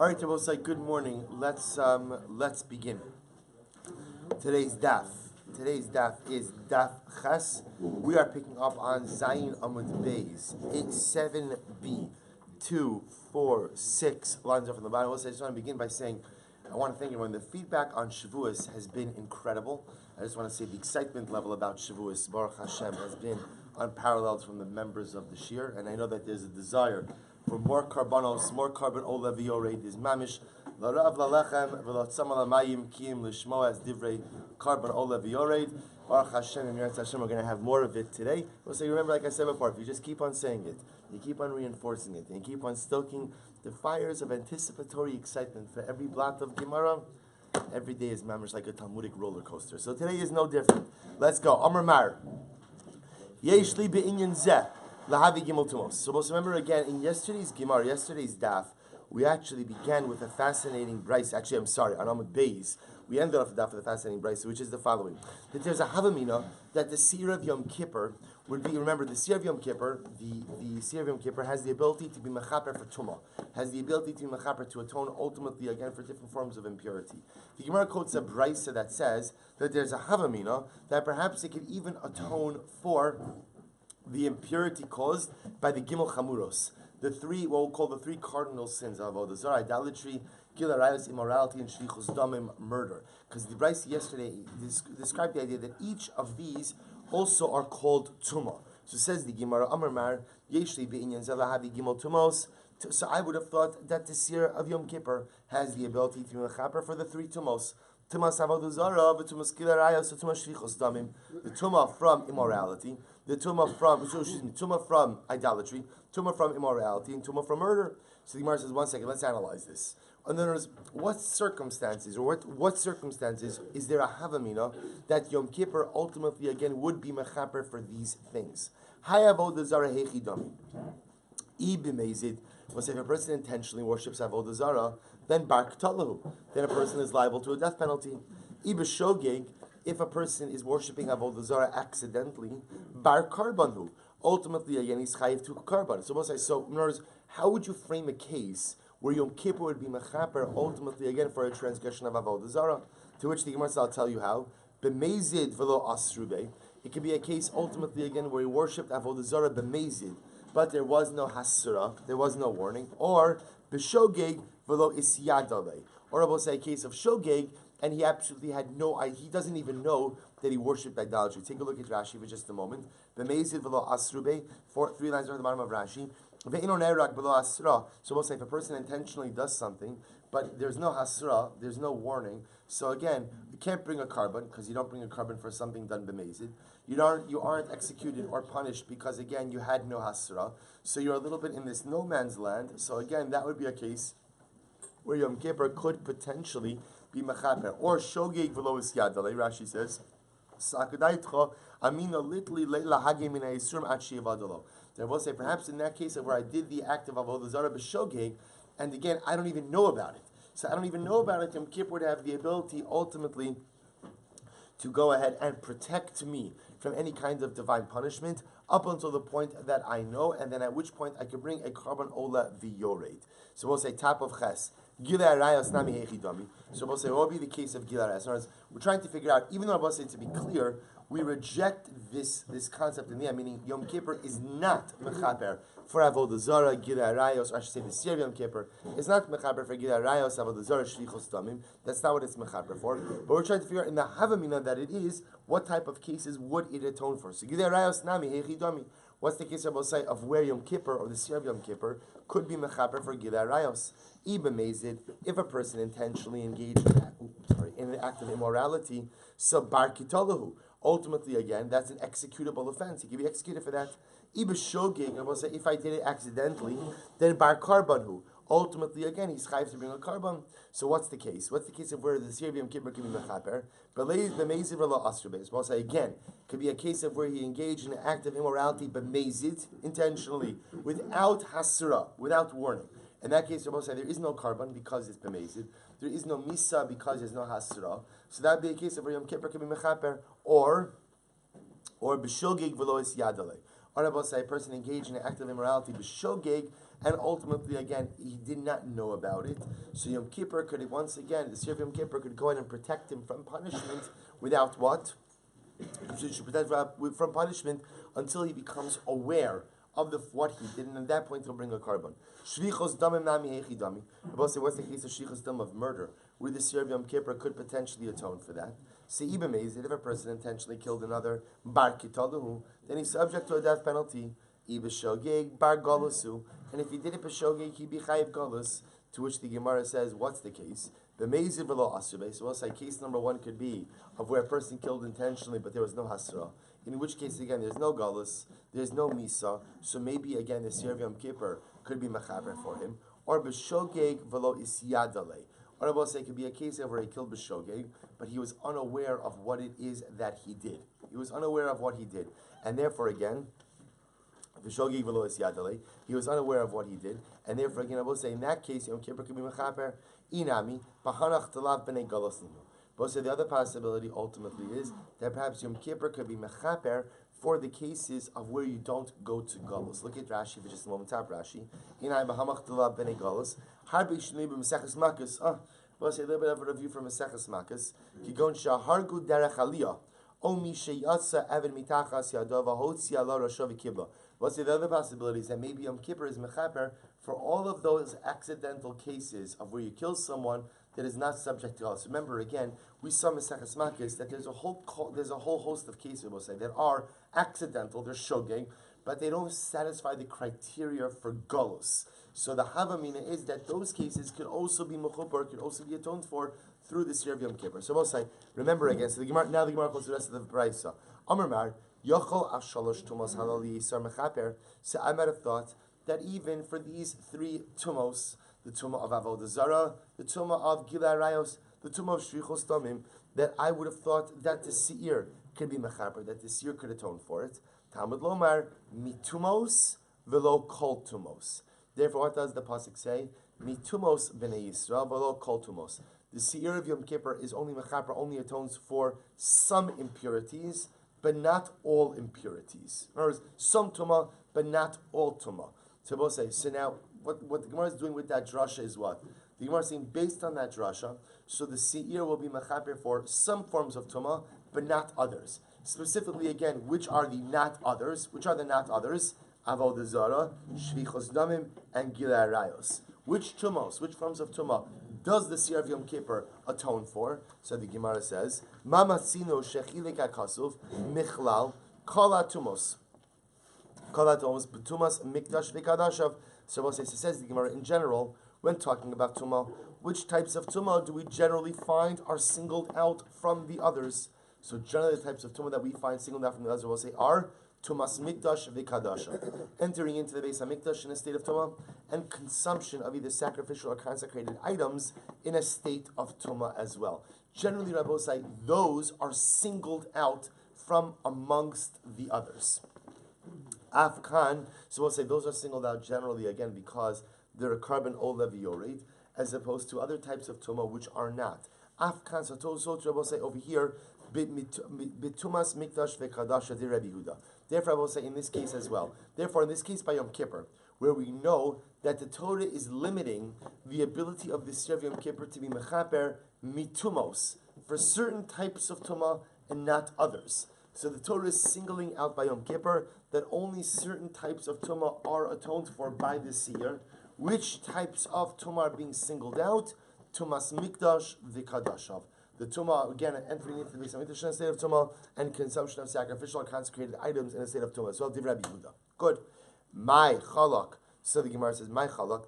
All right, Tabosai, good morning. Let's begin. Today's daf. Today's daf is daf ches. We are picking up on Zayin Amud Beis. It's 7b, 2, 4, 6 lines up from the bottom. Also, I just want to begin by saying I want to thank everyone. The feedback on Shevuos has been incredible. I just want to say the excitement level about Shevuos, Baruch Hashem, has been unparalleled from the members of the Shir, and I know that there's a desire for more karbanos, more carbon ola v'yored is mamish l'rav l'lechem v'lotzam l'mayim kiyim l'shmo as divrei carbon ola v'yored. Baruch Hashem and Yeretz Hashem, we're going to have more of it today. So you remember, like I said before, if you just keep on saying it, you keep on reinforcing it, and you keep on stoking the fires of anticipatory excitement for every blot of Gemara, every day is mamish like a Talmudic roller coaster. So today is no different. Let's go. Amar Mar. Yesh li be'inyan zeh. So remember again, in yesterday's Gemara, yesterday's daf, we actually began with a fascinating brayso. Actually, I'm sorry, on Amud Beis, we ended off the daf with a fascinating brayso, which is the following: that there's a havamina that the Seir of Yom Kippur would be. Remember, the Seir of Yom Kippur, the Seir of Yom Kippur has the ability to be mechaper for tumah, has the ability to be mechaper to atone ultimately again for different forms of impurity. The Gemara quotes a brayso that says that there's a havamina that perhaps it could even atone for the impurity caused by the Gimel Chamuros, the three, what we'll call the three cardinal sins of avodah zarah, idolatry, gil arayos, immorality, and shlichus damim, murder. Because the brayso yesterday described the idea that each of these also are called tumah. So says the Gemara, Amar Mar, yeshli be'inyan zelahavi gimel tumos. So I would have thought that the Seir of Yom Kippur has the ability to be mechaper for the three tumos. Tumas avodah zarah, v'tumas gil arayos, v'tumas shlichus damim. The tumah from immorality, the tumah from idolatry, tumah from immorality, and tumah from murder. So the Gemara says, one second, let's analyze this. And then there's what circumstances is there a havamina that Yom Kippur ultimately again would be mechaper for these things? Hay avodah zarah hechidami. I b'meizid. Well, say if a person intentionally worships avodah zarah, then bar k'talahu, then a person is liable to a death penalty. I b'shogeg. If a person is worshipping avodah zarah accidentally, bar karbanhu, ultimately again he's chayiv to karban. So in other words, how would you frame a case where Yom Kippur would be mechaper ultimately again for a transgression of avodah zarah? To which the Gemara says, I'll tell you how. B'mezid v'lo asrube. It could be a case ultimately again where he worshipped avodah zarah b'mezid, but there was no hasura, there was no warning, or b'shogeg v'lo isyadale, or about say a case of shogeg, and he absolutely had he doesn't even know that he worshipped idolatry. Take a look at Rashi for just a moment. B'mezid v'lo asrube, 3 lines at the bottom of Rashi. Ve'ino ne'erak v'lo asra. So we'll say if a person intentionally does something, but there's no hasra, there's no warning. So again, you can't bring a carbon because you don't bring a carbon for something done b'mezid. You aren't executed or punished because again you had no hasra. So you're a little bit in this no man's land. So again, that would be a case where Yom Kippur could potentially be mechaper. Or shogeg v'lo isyadale, Rashi says, sakadaitcha amina litli leila hage min ha'isurim at she'evadalo. They will say, perhaps in that case where I did the act of avodah zarah b'shogeg, and again, I don't even know about it. So I don't even know about it, Yom Kippur would have the ability ultimately to go ahead and protect me from any kind of divine punishment up until the point that I know, and then at which point I could bring a carbon ola v'yored. So we'll say top of ches. Gilei arayos nami hechidami. So we'll say what would be the case of gilei arayos? In other words, we're trying to figure out, even though I will say to be clear, we reject this concept in the end, meaning Yom Kippur is not mechaper for avodah zarah, gilei arayos, or I should say the Seir of Yom Kippur is not mechaper for gilei arayos, avodah zarah, shlichus damim. That's not what it's mechaper for. But we're trying to figure out in the havamina that it is, what type of cases would it atone for? So gilei arayos nami hechidami. What's the case of where Yom Kippur or the Seir of Yom Kippur could be mechaper for gilei arayos? If a person intentionally engaged in an act of immorality, so bar kitalahu. Ultimately, again, that's an executable offense. He can be executed for that. If I did it accidentally, then bar karbanhu. Ultimately, again, he's chayiv to bring a carbon. So what's the case? What's the case of where the Seir of Yom Kippur can be mechaper? Well, say again, could be a case of where he engaged in an act of immorality, but mezid, intentionally, without hasra, without warning. In that case, Rabbi say there is no carbon because it's b'mezid. There is no misa because there's no hasra. So that would be a case of where Yom Kippur can be mechaper, or b'shogeg v'lo isyadale. Or about say a person engaged in an act of immorality, b'shogeg, and ultimately again he did not know about it. So Yom Kippur could once again, the Seir of Yom Kippur could go in and protect him from punishment without what? So he should protect from punishment until he becomes aware of what he did, and at that point he'll bring a carbon. Shvichos damim nami hechi dami. What's the case of shvichos dam of murder, where the Seir of Yom Kippur could potentially atone for that? Se'iba meis that if a person intentionally killed another bar kitaluhu, then he's subject to a death penalty. Iba shogeg bar golasu, and if he did it b'shogeg, he be chayiv golas. To which the Gemara says, what's the case? The meizir v'lo asube. So we'll say case number one could be of where a person killed intentionally, but there was no hasra. In which case, again, there's no galus, there's no misa. So maybe again, the Seir of Yom Kippur could be mechaber for him. Or b'shogeg v'lo isyadale. Or we'll say it could be a case of where he killed b'shogeg, but he was unaware of what it is that he did. He was unaware of what he did, and therefore again, he was unaware of what he did, and therefore again I will say in that case Yom Kippur could be mechaper inami pahanach talav b'nei galos linu. But so the other possibility ultimately is that perhaps Yom Kippur could be mechaper for the cases of where you don't go to galos. Look at Rashi for just a moment. Top Rashi inami pahanach talav b'nei galos harbi shnei b'meseches makas. We'll say a little bit of a review from Meseches makas. Kigon shahargu derech aliyah omi sheyatsa even mitachas yadav hotzi ala rashav kibla. What's the other possibilities that maybe Yom Kippur is mechaper for all of those accidental cases of where you kill someone that is not subject to us. Remember again, we saw Meseches Makis that there's a whole host of cases we'll say that are accidental, they're shogeg, but they don't satisfy the criteria for galus. So the havamina is that those cases could also be mechupar, could also be atoned for through the Seir of Yom Kippur. So we'll say, remember again. So the Gemara calls the rest of the brayso. Amar Mar. Yochol ashalosh tumos halal yisar mechaper. So I might have thought that even for these three tumos, the tumah of avodah zarah, the tumah of gilei arayos, the tumah of shvichos damim, that I would have thought that the seir could be mechaper, that the seir could atone for it. Talmud lomar mitumos velo kol tumos. Therefore, what does the pasuk say? Mitumos b'nei Yisrael velo kol tumos. The seir of Yom Kippur is only mechaper, only atones for some impurities, but not all impurities. In other words, some tumah, but not all tumah. So we'll say, so now, what the Gemara is doing with that drasha is what? The Gemara is saying, based on that drasha, so the seir will be mechaper for some forms of tumah, but not others. Specifically, again, which are the not others? Which are the not others? Avodah zarah, shvichos damim, and gilei arayos. Which tumos, which forms of tumah does the Seir of Yom Kippur atone for? So the Gemara says, Mamatzino shechilek akasuv michlal kol tumos. Kol tumos b'tumas mikdash v'kadashav. So it says the Gemara in general, when talking about tumah, which types of tumah do we generally find are singled out from the others? So generally the types of tumah that we find singled out from the others, we'll say, are Tumas Mikdash v'Kadasha, entering into the Beis HaMikdash in a state of Tumah, and consumption of either sacrificial or consecrated items in a state of Tumah as well. Generally, Rabbi say those are singled out from amongst the others. Afkan, so we'll say those are singled out generally again because they're a carbon olev yored, as opposed to other types of Tumah which are not. Afkan, so Rabbi say over here, Bitumas Mikdash v'Kadasha di Rabbi Yehuda. Therefore, I will say in this case as well. Therefore, in this case by Yom Kippur, where we know that the Torah is limiting the ability of the Seir of Yom Kippur to be mechaper mitumos for certain types of tumah and not others. So the Torah is singling out by Yom Kippur that only certain types of tumah are atoned for by the Seir. Which types of tumah are being singled out? Tumas Mikdash v'Kadashav. The tumah, again, entering into the Beis HaMikdash in a state of tumah, and consumption of sacrificial or consecrated items in a state of tumah. So, Div Rabbi Yehuda. Good. My chalak. So the Gemara says, my chalak.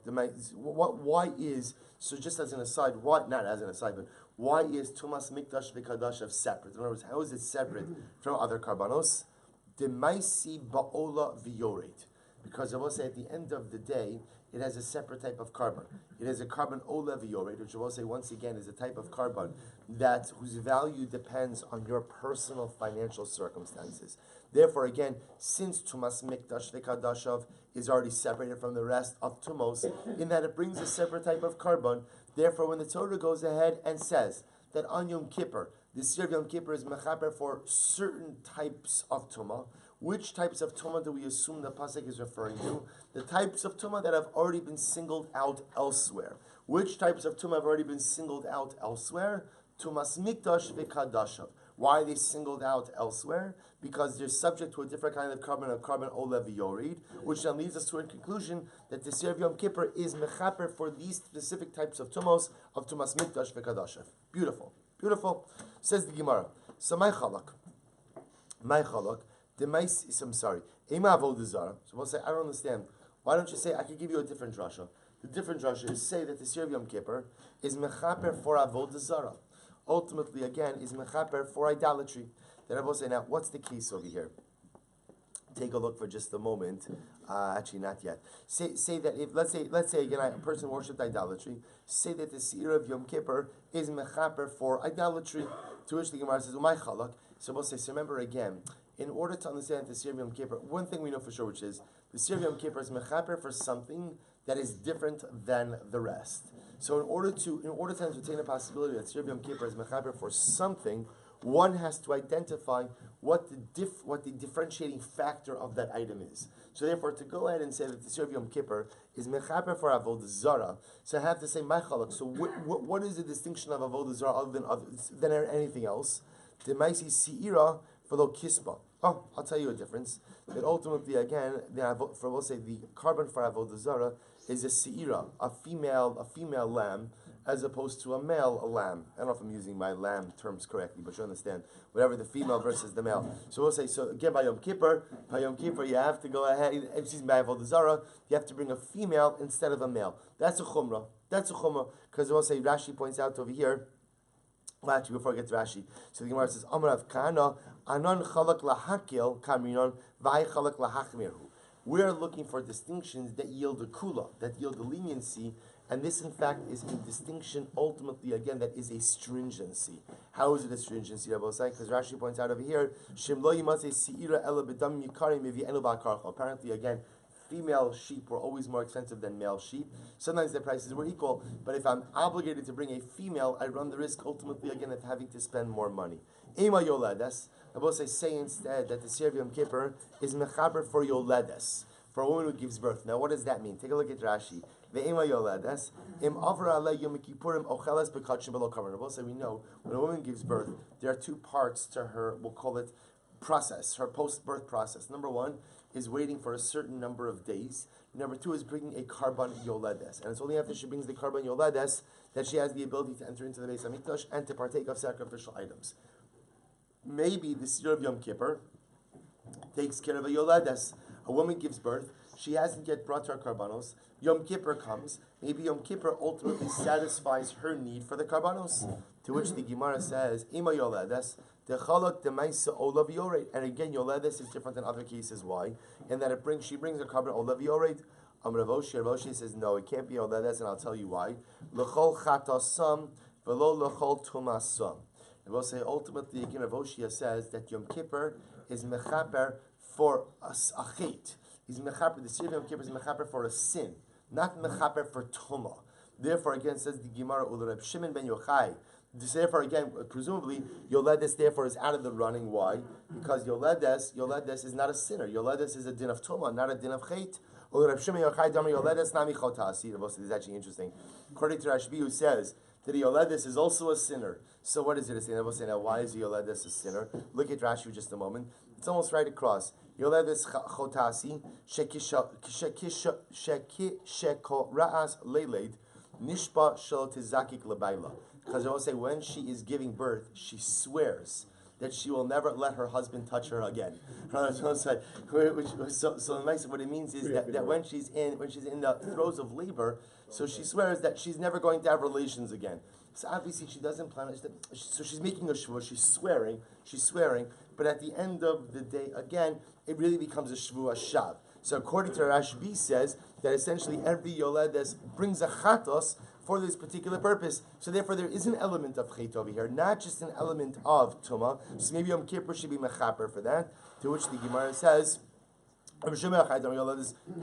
Why is, so just as an aside, not as an aside, but why is tumas mikdash v'kadashav separate? In other words, how is it separate from other karbanos? Demaisi ba'ola v'yoret. Because I will say at the end of the day, it has a separate type of carbon. It has a carbon ola v'yoret, which I will say once again is a type of carbon whose value depends on your personal financial circumstances. Therefore, again, since tumas mikdash v'kadashav is already separated from the rest of tumos, in that it brings a separate type of carbon. Therefore, when the Torah goes ahead and says that on Yom Kippur, the Seir of Yom Kippur is mechaper for certain types of tumah, Which types of tumah do we assume the pasuk is referring to? The types of tumah that have already been singled out elsewhere. Which types of tumah have already been singled out elsewhere? Tumas mikdash v'kadashav. Why are they singled out elsewhere? Because they're subject to a different kind of carbon olev yorid, which then leads us to a conclusion that the Sir of Yom Kippur is mechaper for these specific types of tumos of tumas mikdash v'kadashav. Beautiful, beautiful. Says the Gemara. So my chalak, I'm sorry. Ema avodah zara. So we'll say, I don't understand. Why don't you say, I could give you a different drasha. The different drasha is say that the Sir of Yom Kippur is mechaper for avodah zara. Ultimately, again, is mechaper for idolatry. Then I will say, now, what's the case over here? Take a look for just a moment. Actually, not yet. Say that if let's say again a person worshipped idolatry. Say that the Seir of Yom Kippur is mechaper for idolatry. To which the Gemara says, "My chalak." So we'll say, so remember again. In order to understand the Seir of Yom Kippur, one thing we know for sure, which is the Seir of Yom Kippur is mechaper for something that is different than the rest. So in order to entertain a possibility that Seir of Yom Kippur is mechaper for something, one has to identify what the differentiating factor of that item is. So therefore, to go ahead and say that the Seir of Yom Kippur is mechaper for avodah zara, so I have to say my chalak. So what is the distinction of avodah zara other than anything else? The maisi seira for lo kispa. Oh, I'll tell you a difference. That ultimately, again, we'll say the carbon for avodah zara is a seira, a female lamb, as opposed to a lamb. I don't know if I'm using my lamb terms correctly, but you understand. Whatever the female versus the male. So we'll say, so again, by Yom Kippur, you have to go ahead, by avodah zara, you have to bring a female instead of a male. That's a chumrah. Because we'll say, Rashi points out over here, well, actually, before I get to Rashi, so the Gemara says, Amar Rav Kahana, Anon chalak lahakil kamrinon, v'ay chalak lahachmirhu. We are looking for distinctions that yield a kula, that yield a leniency, and this, in fact, is a distinction, ultimately, again, that is a stringency. How is it a stringency, Rabbi Osai? Because Rashi points out over here, apparently, again, female sheep were always more expensive than male sheep. Sometimes their prices were equal, but if I'm obligated to bring a female, I run the risk, ultimately, again, of having to spend more money. Ema yoledes. Rabbi Osai say instead that the Seir of Yom Kippur is mechaber for yoledes, for a woman who gives birth. Now, what does that mean? Take a look at Rashi. So we know when a woman gives birth, there are two parts to her, we'll call it process, her post-birth process. Number one is waiting for a certain number of days. Number two is bringing a karban yoledes. And it's only after she brings the karban yoledes that she has the ability to enter into the Beis HaMikdash and to partake of sacrificial items. Maybe the Seir of Yom Kippur takes care of a yoledes. A woman gives birth, she hasn't yet brought her karbanos. Yom Kippur comes. Maybe Yom Kippur ultimately satisfies her need for the karbanos. To which the Gemara says, "Ima yoledes dechalak demaisa olav yored." And again, yoledes is different than other cases. Why? In that she brings a karban olav yored. Rav Oshi says, no, it can't be yoledes, and I'll tell you why. L'chol chatasam v'lo l'chol tumasam. Rav Oshi ultimately again, Rav Oshi says that Yom Kippur is mechaper for a chet. He's mechaper. The Seir of Yom Kippur is mechaper for a sin, not mechaper for tuma. Therefore, again, says the Gemara, Reb Shimon ben Yochai. Therefore, again, presumably, Yoledes therefore is out of the running. Why? Because Yoledes is not a sinner. Yoledes is a din of tuma, not a din of chet. Reb Shimon Yochai Damar Yoledes Nami Chotasi. This is actually interesting. According to Rashbi, who says that Yoledes is also a sinner. So what is it a sinner? Now, why is Yoledes a sinner? Look at Rashi for just a moment. It's almost right across. Yoledes chotasi sheko ra'as leiled nishba shel tizakik lebayla. Because I will say when she is giving birth, she swears that she will never let her husband touch her again. So what it means is that when she's in the throes of labor, so she swears that she's never going to have relations again. So obviously she doesn't plan it. So she's making a shvuah. She's swearing. But at the end of the day, again, it really becomes a shvuah shav. So according to Rashbi says that essentially every yoledes brings a chatos for this particular purpose. So therefore there is an element of chet over here, not just an element of tuma. So maybe Yom Kippur should be mechaper for that. To which the Gemara says, good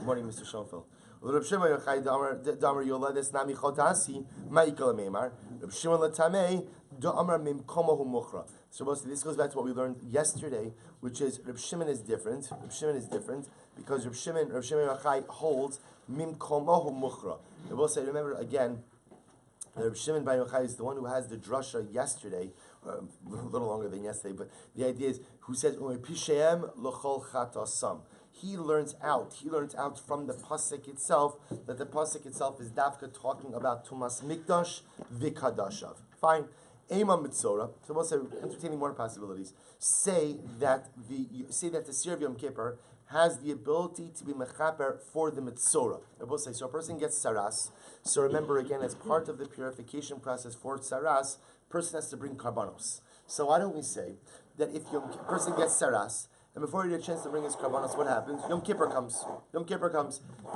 morning, Mr. Schoenfeld. Reb Shimon Yochai Damar Yoledes Nami Chotasi Ma'ikal Meimar. Reb Shimon Latamei Damar Mimkomahu Muchra. So mostly this goes back to what we learned yesterday, which is Reb Shimon is different. Reb Shimon is different because Reb Shimon Yochai holds mim komohu muchra. I will say, remember again, Reb Shimon Bar Yochai is the one who has the drasha yesterday, a little longer than yesterday, but the idea is who says pishem l'chol chatasam. He learns out from the pasuk itself that the pasuk itself is dafka talking about tumas mikdash v'kadashav. Fine. Ema mitzora. So we'll say, entertaining more possibilities. Say that the Seir of Yom Kippur has the ability to be mechaper for the mitzora. I will say, so a person gets saras. So remember again, as part of the purification process for saras, person has to bring karbanos. So why don't we say that if a person gets saras, and before he gets a chance to bring his karbanos, what happens? Yom Kippur comes.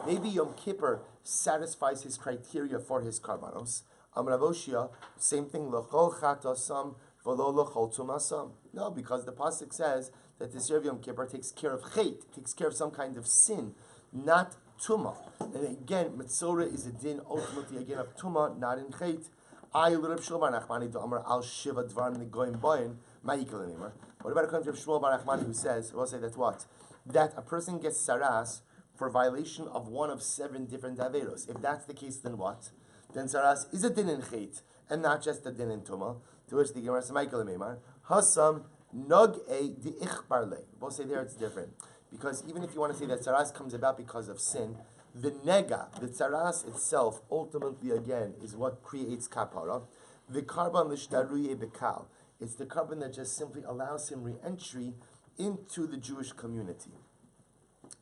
Maybe Yom Kippur satisfies his criteria for his karbanos. Amravoshia, same thing. L'chol chatasam v'lo l'chol tumasam. No, because the pasuk says that the Seir of Yom Kippur takes care of chait, takes care of some kind of sin, not tuma. And again, mitzora is a din ultimately again of tuma, not in chait. I Rabbi Shmuel Bar Nachmani to Amar al shiva dvarim negoyim boyin ma'ikal anymore. What about according to Rabbi Shmuel Bar Nachmani who says, we'll say that what? That a person gets saras for violation of one of 7 different averos. If that's the case, then what? Then saras is a din in chait, and not just a din in tuma. To which the Gemara says, Michael Meimar, Hasam nog e di ichbarle. We'll say there it's different. Because even if you want to say that saras comes about because of sin, the nega, the saras itself, ultimately again, is what creates kapara. The carbon lishtaruye bekal. It's the carbon that just simply allows him re-entry into the Jewish community.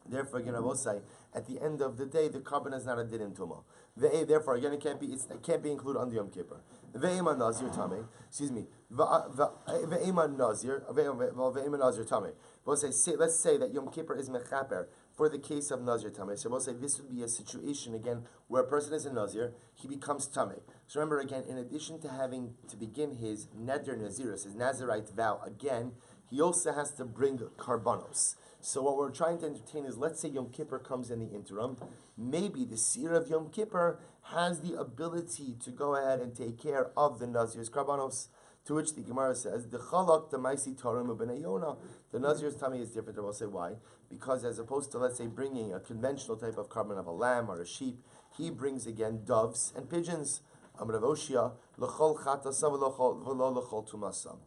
Therefore, again, I will say, at the end of the day, the carbon is not a din in tumah. Therefore, again, it can't be included on the Yom Kippur. Ve'ema nazir tame. Excuse me. Ve'ema nazir. Ve'ema nazir tame. Let's say that Yom Kippur is mechaper for the case of nazir tame. So we'll say this would be a situation again where a person is a nazir, he becomes tame. So remember again, in addition to having to begin his neder nazirus, his Nazirite vow again, he also has to bring karbanos. So what we're trying to entertain is, let's say Yom Kippur comes in the interim. Maybe the Seir of Yom Kippur has the ability to go ahead and take care of the Nazir's karbanos. To which the Gemara says, the chalak the maisi tarim u'bnei Yonah. The Nazir's tummy is different. I will say why. Because as opposed to, let's say, bringing a conventional type of carbon of a lamb or a sheep, he brings again doves and pigeons. Amravoshia l'chol chatasav v'lo l'chol tumasam.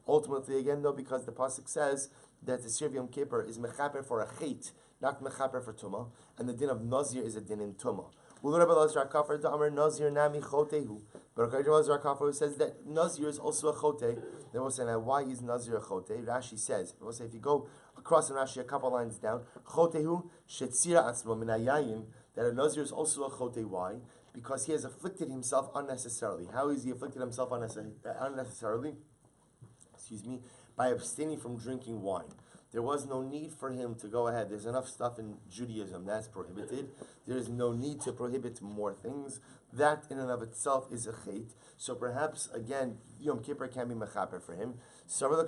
Ultimately, again, though, because the pasuk says that the Seir of Yom Kippur is mechaper for a chait, not mechaper for tumah, and the din of nazir is a din in tumah. But according to Lazar Kafar, who says that nazir is also a chote, then we'll say, now why is nazir a chote? Rashi says, we'll say if you go across in Rashi a couple lines down, chotehu shetzira atzmo minayayin, that a nazir is also a chote. Why? Because he has afflicted himself unnecessarily. How has he afflicted himself unnecessarily? By abstaining from drinking wine. There was no need for him to go ahead. There's enough stuff in Judaism that's prohibited. There is no need to prohibit more things. That in and of itself is a chait. So perhaps, again, Yom Kippur can be mechaper for him. So we'll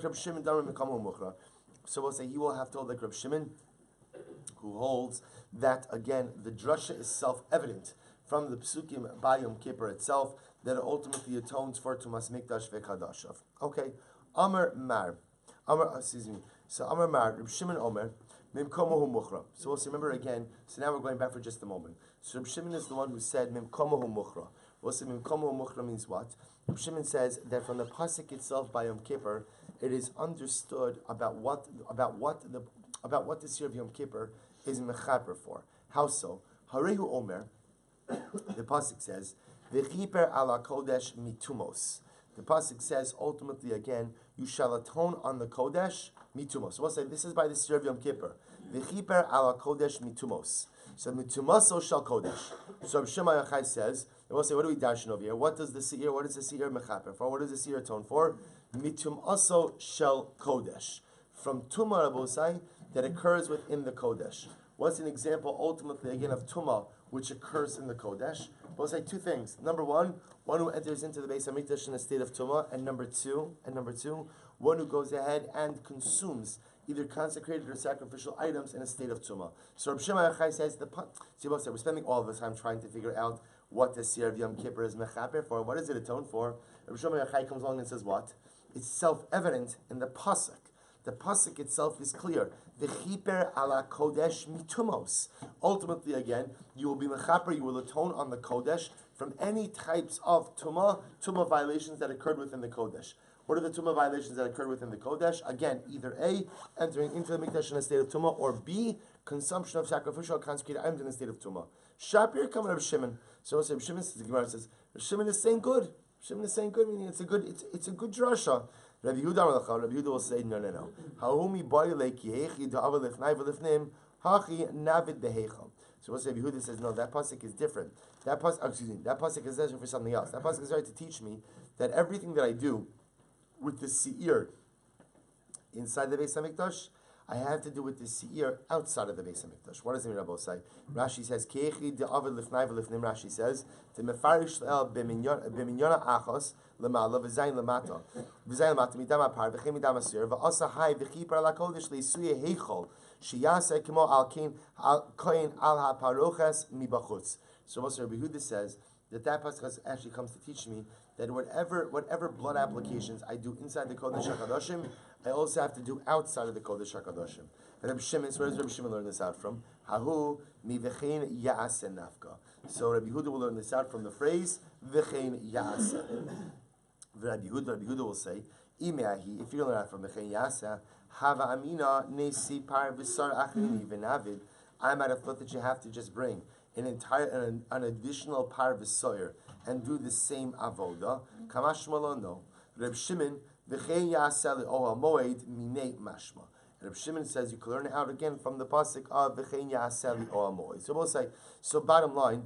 say he will have to hold like Reb Shimon, who holds that, again, the drasha is self-evident from the psukim by Yom Kippur itself, that it ultimately atones for Tumas Mikdash ve'Kadashav. Okay. Amar Mar. So Amar Mar, Reb Shimon Omer, Mimkomohu Muchra. So we'll see, remember again, so now we're going back for just a moment. So Reb Shimon is the one who said Mimkomohu Muchra. We'll see Mimkomohu Muchra means what? Reb Shimon says that from the pasuk itself by Yom Kippur, it is understood about what the Seir of Yom Kippur is mechaper for. How so? Harehu Omer, the pasuk says, V'chiper ala kodesh mitumos. The pasuk says ultimately again, you shall atone on the kodesh mitumos. So we'll say this is by the Seir of Yom Kippur. V'chiper ala kodesh mitumos. So mitumoso shall kodesh. So Rabbi Shimon Yochai says, and we'll say, what do we darshan over here? What is the Seir mechaper for? What does the Seir atone for? Mitumoso shall kodesh. From tumah rabosai that occurs within the kodesh. What's an example ultimately again of tumah which occurs in the kodesh? We'll say 2 things. Number one who enters into the Beis Hamikdash in a state of tumah, and number two, one who goes ahead and consumes either consecrated or sacrificial items in a state of tumah. So Rabbi Shimon Yochai says we're spending all of the time trying to figure out what the Seir of Yom Kippur is mechaper for. What does it atone for? Rabbi Shimon Yochai comes along and says what? It's self-evident in the pasuk. The pasuk itself is clear. V'chiper ala kodesh mitumos. Ultimately, again, you will be mechaper. You will atone on the kodesh from any types of tumah violations that occurred within the kodesh. What are the tumah violations that occurred within the kodesh? Again, either A, entering into the mikdash in a state of tumah, or B, consumption of sacrificial consecrated items in a state of tumah. Shapir coming Rabbi Shimon. So Rabbi Shimon says, the Gemara says, Rabbi Shimon is saying good. Shimon is saying good, meaning it's a good drasha. Rabbi Yehuda will say, no. Haumi boyle ki hechi da'ava lifnai v'lifnim hachi navid behecham. So Rabbi Yehuda says, no, that pasuk is different. That pasuk is there for something else. That pasuk is there to teach me that everything that I do with the seir inside the Beis Hamikdash, I have to do with the seir outside of the Beis Hamikdash. What does it mean, Rabbi Osai? Rashi says, Kechi de'avad lifnai v'lifnim. Rashi says, to mefarish el b'minyona achos l'ma'ala v'zayin l'mata midam apar v'chem midam asir v'asa hai v'chipar la kodesh le'isuye heichol sheyase kemo al koyin al ha'paroches mibachutz. So also Rabbi Yehuda says that pasuk actually comes to teach me that whatever blood applications I do inside the Kodesh HaKadoshim, I also have to do outside of the Kodesh HaKadoshim. And Rabbi Shimon, so where does Rabbi Shimon learn this out from? Hahu mi v'chein ya'aseh nafka. So Rabbi Yehuda will learn this out from the phrase v'chein ya'aseh. Rabbi Yehuda will say, Imeahi, if you learn out from v'chein ya'aseh, hava amina nesi par v'sar achrini v'navid. I might have thought that you have to just bring an additional par v'soyer and do the same avoda. Kamash malono. Reb Shimon v'chein ya'aseh le'ohel moed minei mashma. Reb Shimon says you can learn it out again from the pasuk of v'chein ya'aseh le'ohel moed. So we'll say, so bottom line,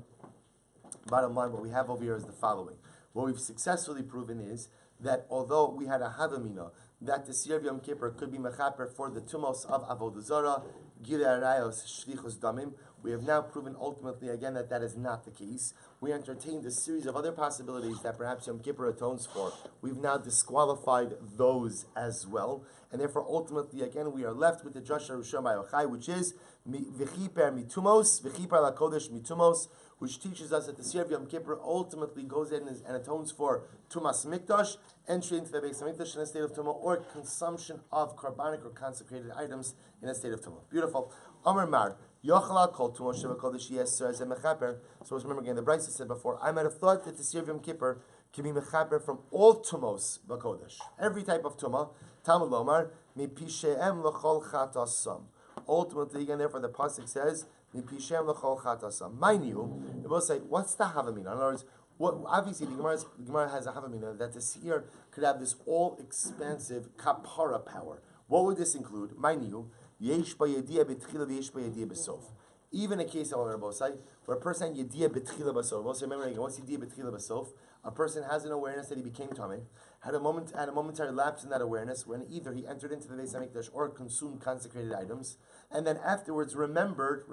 what we have over here is the following. What we've successfully proven is that although we had a havamina that the Sir of Yom Kippur could be mechaper for the tumos of avodah zarah, gilei arayos, shlichus damim, we have now proven ultimately again that is not the case. We entertained a series of other possibilities that perhaps Yom Kippur atones for. We've now disqualified those as well, and therefore ultimately again we are left with the drasha Rishon Yochai, which is v'chiper mitumos, v'chiper la kodesh mitumos, which teaches us that the Sir of Yom Kippur ultimately goes in and atones for Tumas Mikdash, entry into the Beis Hamikdash in a state of Tumah, or consumption of carbonic or consecrated items in a state of Tumah. Beautiful. Amar Mar, Yochla Kol Tumah Sheva Kodesh Yes as a Mechaper. So let's remember again, the Brisa said before, I might have thought that the Sir of Yom Kippur can be Mechaper from all Tumos Bakodesh. Every type of Tumah. Talmud Lomar, Mi Pishe'em L'chol Chatasam. Ultimately, again, therefore the Pasuk says, mind you, they both say, what's the havamina? In other words, obviously the Gemara has a havamina that the seer could have this all-expansive kapara power. What would this include? Mind you, yesh b'yediyah b'tchila v'yesh b'yediyah b'sof. Even a case, however, both say, where a person yediyah b'tchila b'sof. Both say, remember again, what's yediyah b'tchila b'sof? A person has an awareness that he became tamei, had a momentary lapse in that awareness when either he entered into the Beis Hamikdash or consumed consecrated items, and then afterwards remembered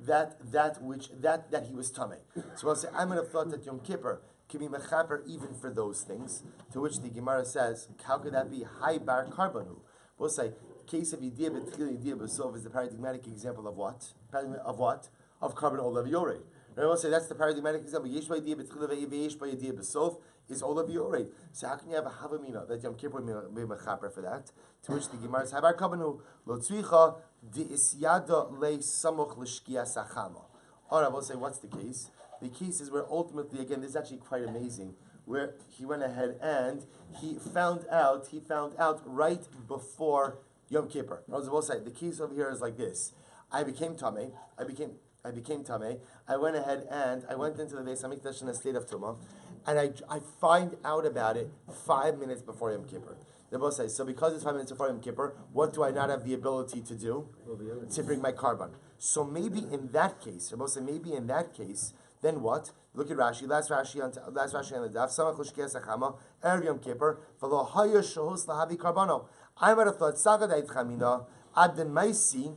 that he was tamei. So I'll say, I might have thought that Yom Kippur can be mechaper even for those things. To which the Gemara says, how could that be? Hai bar karbanu. We'll say, case of yediyah b'tchila yediyah b'sof is the paradigmatic example of what? Of carbon olav yored. I will say that's the paradigmatic example. Yesh b'yediyah b'tchila v'yesh b'yediyah b'sof is olav yored. So how can you have a havamina that Yom Kippur would be mechaper for that? To which the Gemara says, "Habar kabanu lo tzricha di isyada le samuch l'shkia sachama." Or I will say, what's the case? The case is where ultimately, again, this is actually quite amazing. Where he went ahead and he found out right before Yom Kippur. I will say the case over here is like this: I became tamei. I became tamei. I went ahead and I went into the Beis Hamikdash in a state of tumah, and I find out about it 5 minutes before Yom Kippur. They both say, so because it's 5 minutes before Yom Kippur, what do I not have the ability to do? To bring my carbon. So maybe in that case, they both say, maybe in that case, then what? Look at Rashi. Last Rashi on the daf. Samach l'shkia sachama erev Yom Kippur v'lo haya shehus lahavi karbano. I might have thought sagadait chamina ad maisi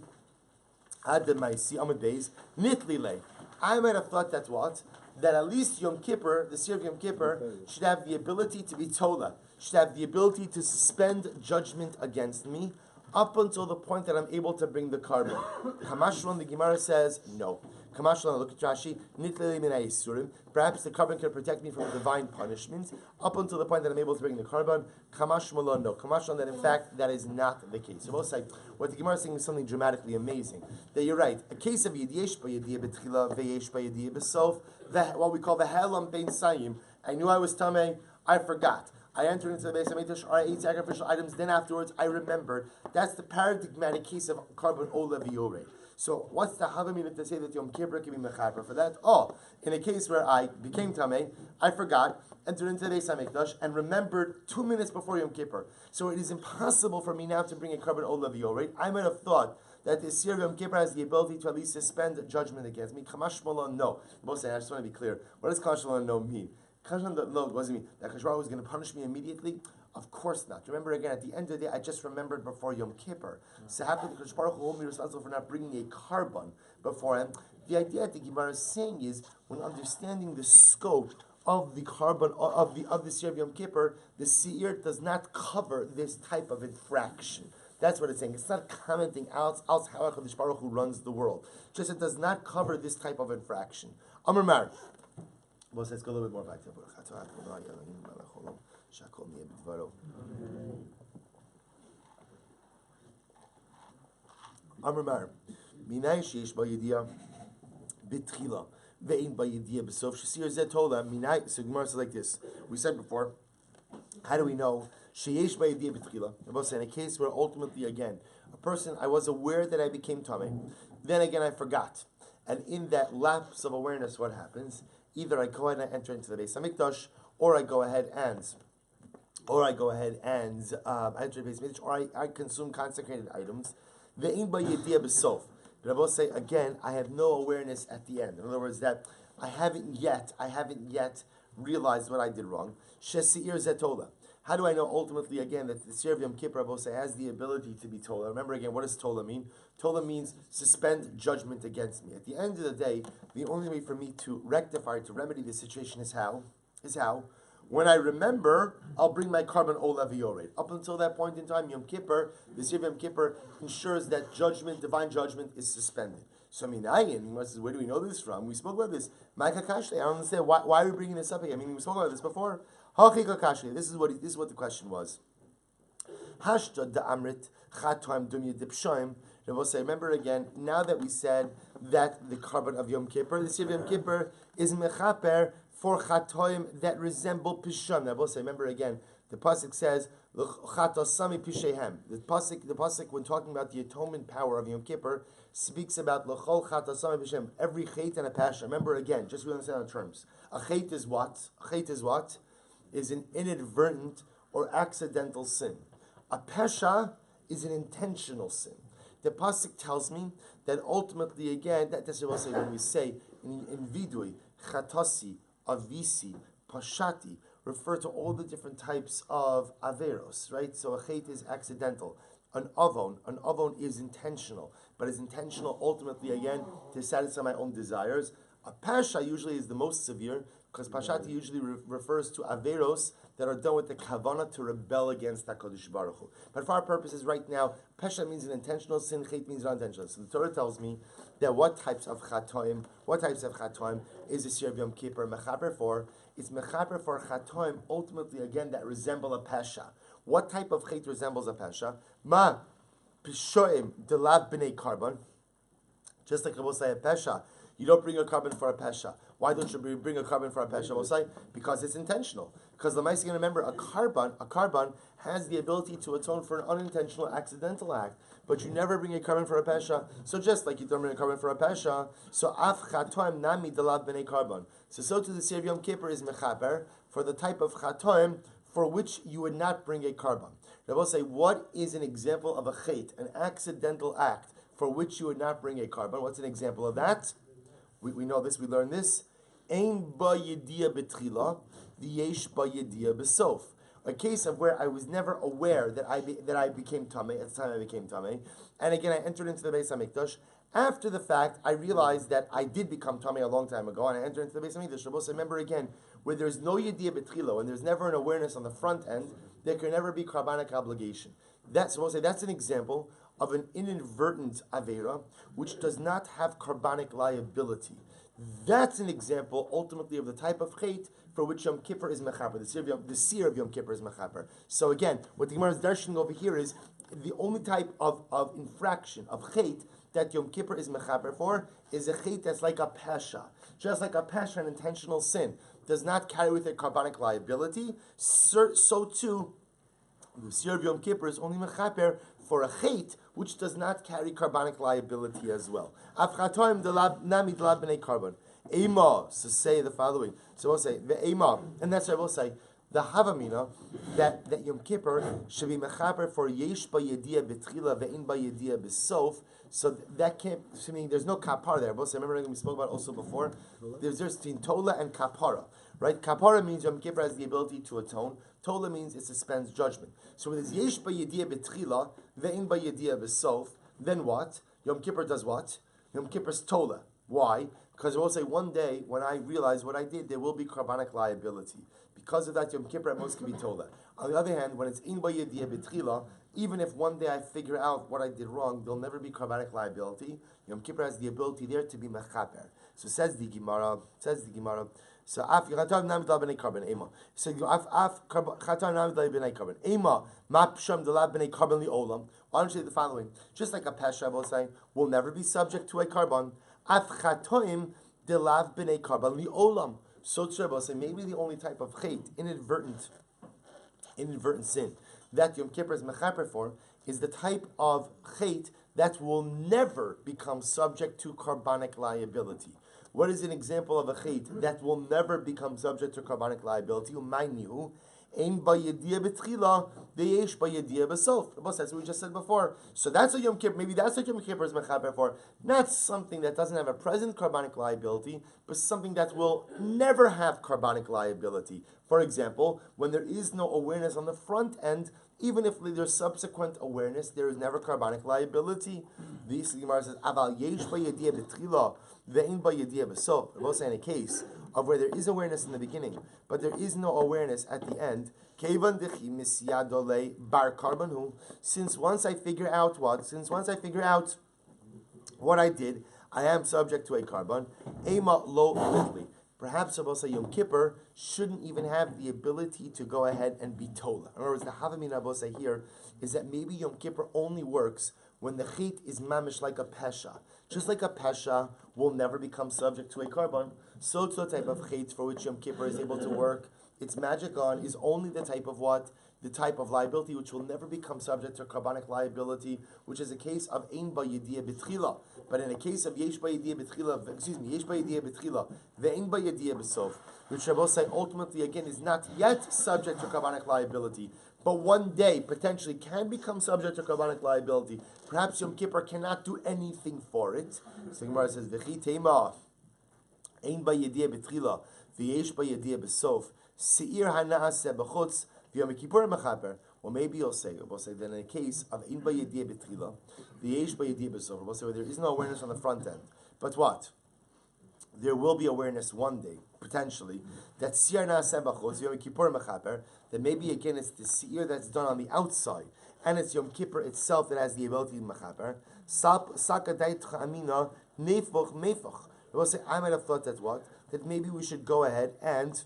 amud beis nitli le. I might have thought that what? That at least Yom Kippur, the Sir of Yom Kippur, should have the ability to be tola, should have the ability to suspend judgment against me up until the point that I'm able to bring the carbon. Kamashron, the Gemara says, no. Kamashlan, look at Rashi. Nitleli min ha'isurim. Perhaps the carbon can protect me from divine punishments up until the point that I'm able to bring the carbon. Kamashlan, no. Kamashlan, that in fact that is not the case. So both say what the Gemara is saying is something dramatically amazing. That you're right. A case of yesh b'yediyah b'tchila veyesh b'yediyah b'sof. What we call the helam bein sayim. I knew I was tamei. I forgot. I entered into the Beis HaMikdash, I ate sacrificial items, then afterwards I remembered. That's the paradigmatic case of carbon ola v'yoreh. So what's the havamina to say that Yom Kippur can be mechaper for that? Oh, in a case where I became tamei, I forgot, entered into the Beis HaMikdash, and remembered 2 minutes before Yom Kippur. So it is impossible for me now to bring a carbon ola v'yoreh. I might have thought that this year Yom Kippur has the ability to at least suspend judgment against me. Kamash Malon, no. I just want to be clear. What does Kamash Malon no mean? No, it wasn't me. That Kashbar was going to punish me immediately? Of course not. Remember again, at the end of the day, I just remembered before Yom Kippur. So how could the Kashbar hold me responsible for not bringing a carbon before him? The idea that the Gemara is saying is, when understanding the scope of the carbon of the Seir of Yom Kippur, the Seir does not cover this type of infraction. That's what it's saying. It's not commenting out how HaKadosh Baruch Hu runs the world. Just it does not cover this type of infraction. Amar Mar. Well, let's go a little bit more back to Amar Mar. Minay sheish ba'yediyah b'tchila ve'in ba'yediyah b'sof shesir zeh tola minay. So Gemara says like this. We said before, how do we know sheish ba'yediyah b'tchila? We're saying in a case where ultimately again, a person, I was aware that I became tamei, then again I forgot. And in that lapse of awareness, what happens? Either I go ahead and enter into the Beis HaMikdash, or I go ahead and enter the Beis HaMikdash, or I consume consecrated items. Ve'in ba'yediyah b'sof. But I will say again, I have no awareness at the end. In other words, that I haven't yet realized what I did wrong. Shesi'ir zetola. How do I know ultimately again that the Seir of Yom Kippur has the ability to be tola? Remember again, what does tola mean? Tola means suspend judgment against me. At the end of the day, the only way for me to rectify, to remedy the situation is how? When I remember, I'll bring my carbon ola v'yoreh. Up until that point in time, Yom Kippur, the Seir of Yom Kippur ensures that judgment, divine judgment, is suspended. So Minayin, where do we know this from? We spoke about this. Ma'ika Kashle, I don't understand why are we bringing this up again. I mean, we spoke about this before. This is what the question was. Hashta da amrit chatoim dumya dipshoim. Remember again. Now that we said that the carbon of Yom Kippur, the Seir of Yom Kippur, is mechaper for chatoim that resemble pishon. Remember again. The pasuk says l'chatosami pishehem. The pasuk when talking about the atonement power of Yom Kippur speaks about l'chol chatosami pishehem. Every chait and a pasha. Remember again. Just so we understand the terms. A chait is what? Is an inadvertent or accidental sin. A pesha is an intentional sin. The pasuk tells me that ultimately, again, that's what we say when we say in vidui, chatasi, avisi, pashati, refer to all the different types of averos, right? So a chet is accidental. An avon is intentional, but is intentional ultimately, again, to satisfy my own desires. A pasha usually is the most severe, because Pashati usually refers to Averos that are done with the Kavana to rebel against HaKadosh Baruch Hu. But for our purposes right now, Pesha means an intentional sin, Chet means an unintentional. So the Torah tells me that what types of Chatoim is the Seir of Yom Kippur Mechaper for? It's Mechaper for Chatoim, ultimately again, that resemble a Pesha. What type of Chet resembles a Pesha? Ma Pishoim Delav B'nei Carbon. Just like I will say a Pesha, you don't bring a carbon for a pesha. Why don't you bring a carbon for a pesha? We'll say because it's intentional. Because the mice, remember, a carbon has the ability to atone for an unintentional, accidental act. But you never bring a carbon for a pesha. So just like you don't bring a carbon for a pesha, so af chatoim nami delav b'nei carbon. So to the Seir of Yom Kippur is mechaber for the type of chatoim for which you would not bring a carbon. They will say, what is an example of a chet, an accidental act for which you would not bring a carbon? What's an example of that? We know this, we learn this. Ein ba yediyah betchila, v'yesh ba yediyah besof. A case of where I was never aware that I became tamei, at the time I became tamei. And again, I entered into the Beis HaMikdash. After the fact, I realized that I did become tamei a long time ago, and I entered into the Beis HaMikdash. Shabbos, remember again, where there's no yediyah betchila, and there's never an awareness on the front end, there can never be carbonic obligation. That's an example of an inadvertent avera, which does not have carbonic liability. That's an example, ultimately, of the type of chait for which Yom Kippur is mechaper. The seer of Yom Kippur is mechaper. So again, what the Gemara is darshaning over here is the only type of infraction, of chait, that Yom Kippur is mechaper for is a chait that's like a pesha. Just like a pesha, an intentional sin, does not carry with it carbonic liability, so too, the seer of Yom Kippur is only mechaper for a chait which does not carry carbonic liability as well. Ema, so say the following. So we'll say the Ema, and that's what we'll say. The Havamina that Yom Kippur should be mechaper for yesh ba yedia betchila ve'in ba yedia besof. So that can't. I mean, there's no kapara there. Both remember we spoke about also before. There's between tola and kapara, right? Kapara means Yom Kippur has the ability to atone. Tola means it suspends judgment. So when there's yesh ba yedia betchila ve'in ba yedia besof, then what? Yom Kippur does what? Yom Kippur's tola. Why? Because we'll say one day when I realize what I did, there will be carbonic liability. Because of that, Yom Kippur at most can be tola. On the other hand, when it's in bayediyah betchila, even if one day I figure out what I did wrong, there'll never be carbonic liability. Yom Kippur has the ability there to be mechaper. So says the Gemara. So af chatav nam dal b'nei carbon ema. So af chatav nam dal b'nei carbon ema ma psham dal b'nei carbon li olam. Why don't you say the following? Just like a pesha, I will say, will never be subject to a carbon. Af chatoim delav b'nei carbon li olam. So Tzreba say maybe the only type of chait, inadvertent sin, that Yom Kippur is mechaper for, is the type of chait that will never become subject to carbonic liability. What is an example of a chait that will never become subject to carbonic liability? Ein bayediyah betchila, veyesh bayediyah besof. That's what we just said before. So that's a Yom Kippur. Maybe that's what Yom Kippur is mechaper for. Not something that doesn't have a present carbonic liability, but something that will never have carbonic liability. For example, when there is no awareness on the front end, even if there's subsequent awareness, there is never carbonic liability. The Gemara says, "Aval yesh bayediyah betchila, ve'ein bayediyah besof." We're both saying a case of where there is awareness in the beginning, but there is no awareness at the end. Since once I figure out what I did, I am subject to a carbon. Ema lo litli. Perhaps Yom Kippur shouldn't even have the ability to go ahead and be tola. In other words, the Havamina Abosai here is that maybe Yom Kippur only works when the chait is mamish like a pesha. Just like a pesha will never become subject to a carbon, so it's the type of chait for which Yom Kippur is able to work. Its magic on is only the type of what? The type of liability which will never become subject to carbonic liability, which is a case of ein ba yediyah betchila. But in a case of yesh ba yediyah betchila, yesh ba yediyah betchila, ve'ein ba yediyah besof, which Shabbos ultimately again is not yet subject to carbonic liability, but one day potentially can become subject to carbonic liability. Perhaps Yom Kippur cannot do anything for it. So Gemara says, "V'chi teima ein ba yediyah betchila, v'yesh ba yediyah besof, seir hanaaseh b'chutz v'yom kippur mechaper." Or maybe we'll say that in a case of ein ba yediyah betchila, v'yesh ba yediyah besof, we'll say where there is no awareness on the front end, but what? There will be awareness one day, potentially, that seir hanaaseh b'chutz v'yom kippur mechaper. That maybe again it's the seir that's done on the outside, and it's Yom Kippur itself that has the ability to mechaper. Sakadait amina nefach mefach. We'll say I might have thought that what? That maybe we should go ahead and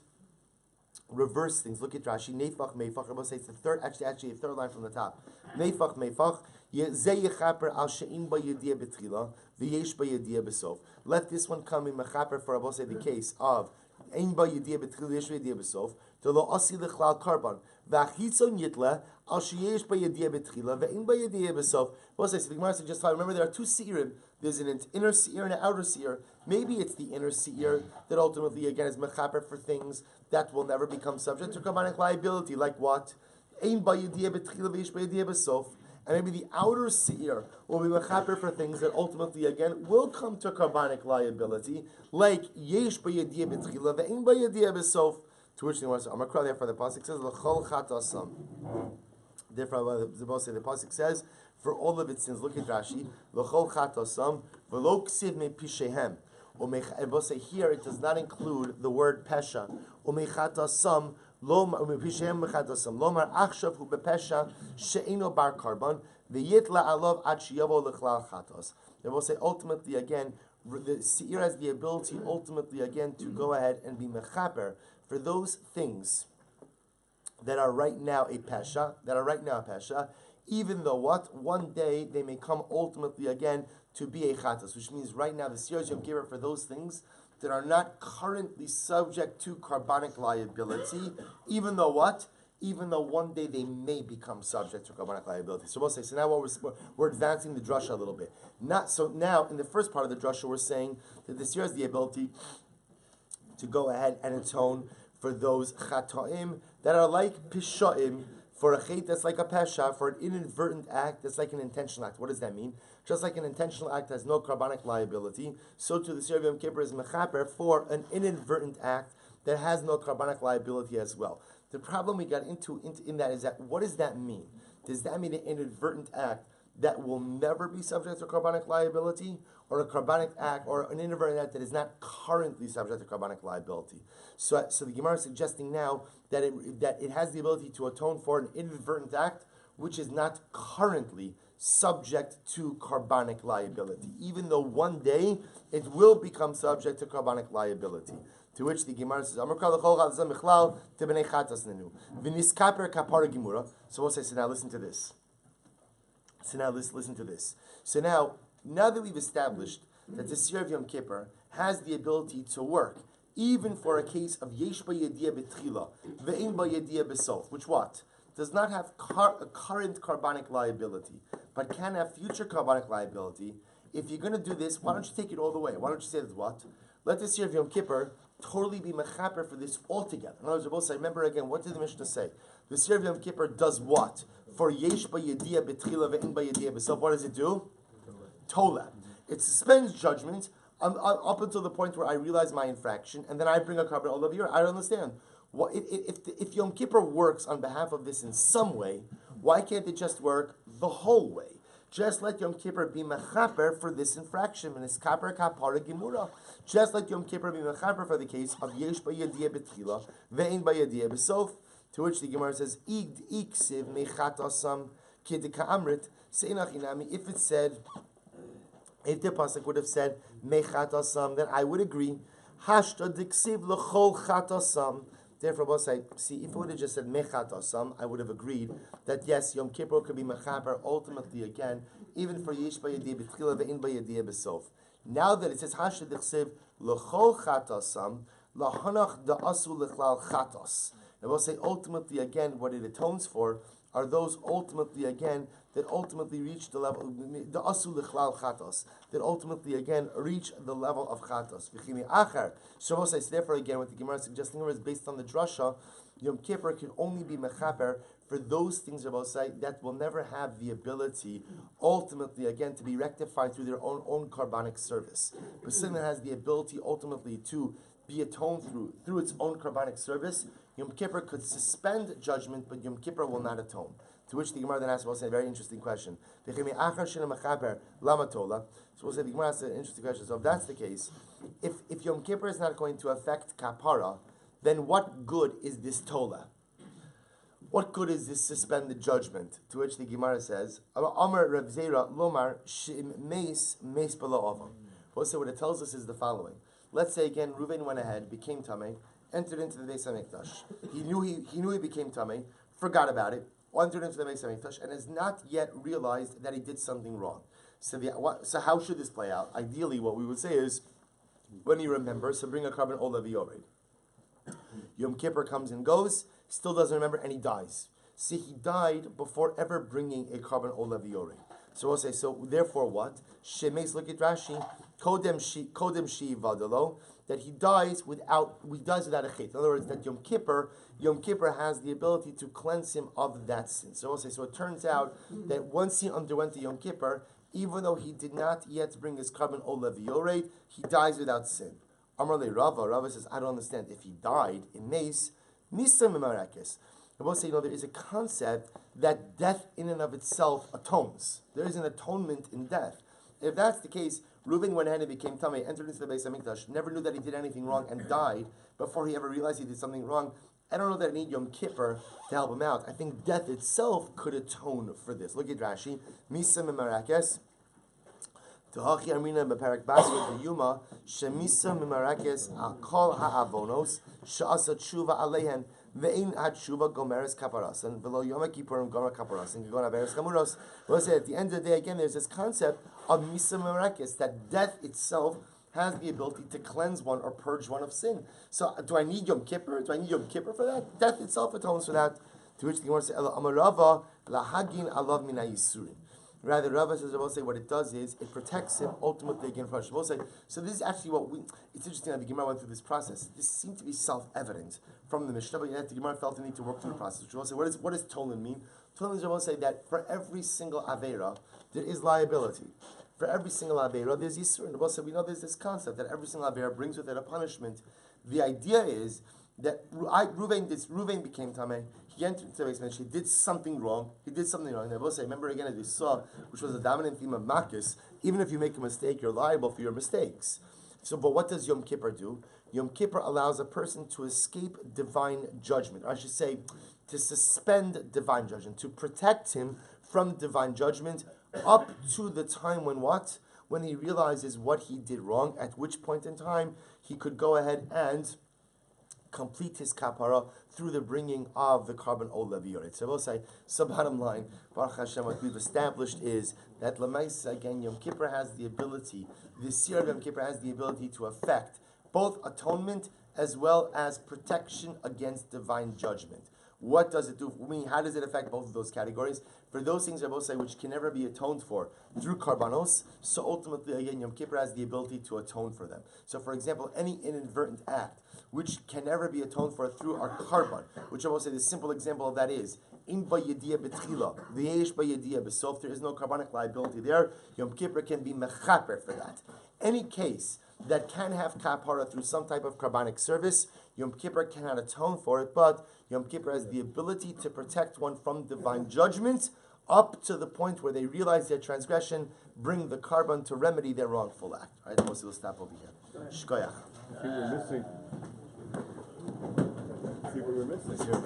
reverse things. Look at Rashi. Nefach mefach. We'll say it's the third, actually a third line from the top. Nefach mefach. Let this one come in mechaper for Abba say the case of ein ba yediyah betchila yesh ba yediyah besof to lo asi lechlal carbon v'achitzon yitle al sheyesh ba yediyah betchila ve'ein ba yediyah besof. Well, so the Gemara said just fine. Remember, there are two seirim. There's an inner seir and an outer seir. Maybe it's the inner seir that ultimately again is mechaper for things that will never become subject to carbonic liability, like what? Ein ba yediyah betchila ve'yesh ba yediyah besof. And maybe the outer seir will be mechaper for things that ultimately, again, will come to carbonic liability, like yesh b'yediyah b'tchila ve'ein b'yediyah b'sof. To which they want to say, I'm going to cry there for the pasuk says l'chol chatasam. Therefore, the pasuk says, for all of its sins. Look at Rashi, l'chol chatasam v'lo ksiv me pishehem. And we'll say here it does not include the word pesha. Umechatasam Lomar achshav hu bepesha she'eno bar karban v'yitla alav ad sheyavo lechlal chatos. They will say ultimately again, the seir has the ability ultimately again to go ahead and be mechaper for those things that are right now a pesha, even though what? One day they may come ultimately again to be a chatas, which means right now the seir is Yom Kippur for those things that are not currently subject to carbonic liability, even though what? Even though one day they may become subject to carbonic liability. So we'll say, so now we're advancing the drasha a little bit. So now in the first part of the drasha we're saying that the seir has the ability to go ahead and atone for those chatoim that are like pishaim, for a chait that's like a pesha, for an inadvertent act that's like an intentional act. What does that mean? Just like an intentional act has no carbonic liability, so too the seir of Yom Kippur is mechaper for an inadvertent act that has no carbonic liability as well. The problem we got into in that is that, what does that mean? Does that mean an inadvertent act that will never be subject to carbonic liability, or a carbonic act, or an inadvertent act that is not currently subject to carbonic liability? So the Gemara is suggesting now that it has the ability to atone for an inadvertent act which is not currently subject to carbonic liability, even though one day it will become subject to carbonic liability. To which the Gemara says, so we'll say, so now listen to this. Listen to this. So now that we've established that the seir of Yom Kippur has the ability to work, even for a case of yesh b'yediyah b'tchila, ve'in b'yediyah b'sof, which what? Does not have a current carbonic liability, but can have future carbonic liability. If you're going to do this, why don't you take it all the way? Why don't you say that what? Let the seir of Yom Kippur totally be mechaper for this altogether. In other words, we'll say, remember again, what did the Mishnah say? The seir of Yom Kippur does what? For yesh b'yediyah b'tchila ve'in b'yediyah b'sof, what does it do? Tola. It suspends judgment up until the point where I realize my infraction, and then I bring a carbon olav yura. I don't understand. If Yom Kippur works on behalf of this in some way, why can't it just work the whole way? Just let Yom Kippur be mechaper for this infraction, and it's kaper kapara gemura. Just let Yom Kippur be mechaper for the case of yesh b'yediyah b'tchila ve'in b'yediyah b'sof. To which the Gemara says, "Igd iksiv mechatasam kidika amrit seinachinami." If it said, if the pasuk would have said mechatasam, then I would agree. Hashta diksiv lechol chatasam. Therefore, we'll say, see, if it would have just said mechatasam, I would have agreed that yes, Yom Kippur could be mechaper ultimately again, even for yesh b'yediyah b'tchila ve'in b'yediyah b'sof. Now that it says hashta diksiv lechol chatasam, lahanach da'asu lechlal chatos. And we'll say ultimately again, what it atones for are those ultimately again that ultimately reach the level the asul lichlal chatos, that ultimately again reach the level of chatos. V'chimi achar. So we'll say, so therefore again, what the Gemara is suggesting here is based on the drasha, Yom Kippur can only be mechaper for those things that will never have the ability ultimately again to be rectified through their own carbonic service. But sin that has the ability ultimately to be atoned through its own carbonic service, Yom Kippur could suspend judgment, but Yom Kippur will not atone. To which the Gemara then asks, we'll say a very interesting question. So we'll say the Gemara asks an interesting question. So if that's the case, if Yom Kippur is not going to affect kapara, then what good is this tola? What good is this suspended judgment? To which the Gemara says, Amar Rav Zera Lomar meis below ovam. We'll say what it tells us is the following. Let's say again, Reuven went ahead, became tamei, entered into the Beis HaMikdash. He knew he became tamei, forgot about it, entered into the Beis HaMikdash, and has not yet realized that he did something wrong. So how should this play out? Ideally, what we would say is, when he remembers, so bring a carbon olav yored. Yom Kippur comes and goes, still doesn't remember, and he dies. See, he died before ever bringing a carbon olav yored. So we'll say, so therefore what? Shemeis, look at Rashi, kodem shi vadalo, that he dies without a chet. In other words, that Yom Kippur has the ability to cleanse him of that sin. So we'll say, so it turns out that once he underwent the Yom Kippur, even though he did not yet bring his carbon olav yored, he dies without sin. Amar le Rava says, I don't understand. If he died in Mace, Nisa Memarakis. I will say, there is a concept that death in and of itself atones. There is an atonement in death. If that's the case, Reuven went ahead and became tamei, entered into the Beis HaMikdash, never knew that he did anything wrong, and died before he ever realized he did something wrong. I don't know that I need Yom Kippur to help him out. I think death itself could atone for this. Look at Rashi. Misa Mimarakes. Tehachi Amrina Beparak Basra Yuma Shemisa Mimarakes Kol Ha'avonos Sha'asa Tshuva Alehen Ve'in HaTshuva Gomeres Kaparasan V'lo Yom Kippurim Gomer Kaparasan Gona Veres Kamuros. We'll say at the end of the day, again, there's this concept of Misa Mimarakes, that death itself has the ability to cleanse one or purge one of sin. So, do I need Yom Kippur? Do I need Yom Kippur for that? Death itself atones for that. To which the Gemara says, Amarava lahagin alav mina yisurim. Rather, Rava says, Rabbi say, what it does is it protects him ultimately against Rabbi say. So this is actually what we. It's interesting that the Gemara went through this process. This seemed to be self-evident from the Mishnah, but yet the Gemara felt the need to work through the process. Rabbi say, what does Tolan mean? Tolan is Rabbi say that for every single avera there is liability. For every single avera there's yisur. And Rabbi said, we know there's this concept that every single avera brings with it a punishment. The idea is that Ruvain became Tameh. He entered into the basement. He did something wrong. And I will say, remember again, as we saw, which was a dominant theme of Makis, even if you make a mistake, you're liable for your mistakes. So, but what does Yom Kippur do? Yom Kippur allows a person to escape divine judgment. Or I should say, to suspend divine judgment, to protect him from divine judgment up to the time when what? When he realizes what he did wrong, at which point in time he could go ahead and complete his kapara through the bringing of the carbon olev yored. So we'll say, so bottom line, Baruch Hashem, what we've established is that Lamaisa, again, Yom Kippur has the ability, the Siyar of Yom Kippur has the ability to affect both atonement as well as protection against divine judgment. What does it do? I mean, how does it affect both of those categories? For those things I will say which can never be atoned for through karbanos, so ultimately again Yom Kippur has the ability to atone for them. So for example, any inadvertent act which can never be atoned for through our karban, which I will say the simple example of that is in bayediyah betchila, v'yesh bayediyah besof, there is no carbonic liability there. Yom Kippur can be mechaper for that. Any case that can have kapara through some type of carbonic service, Yom Kippur cannot atone for it, but Yom Kippur has the ability to protect one from divine judgment up to the point where they realize their transgression, bring the carbon to remedy their wrongful act. All right, we'll stop over here. Shkoyach. I think we're missing.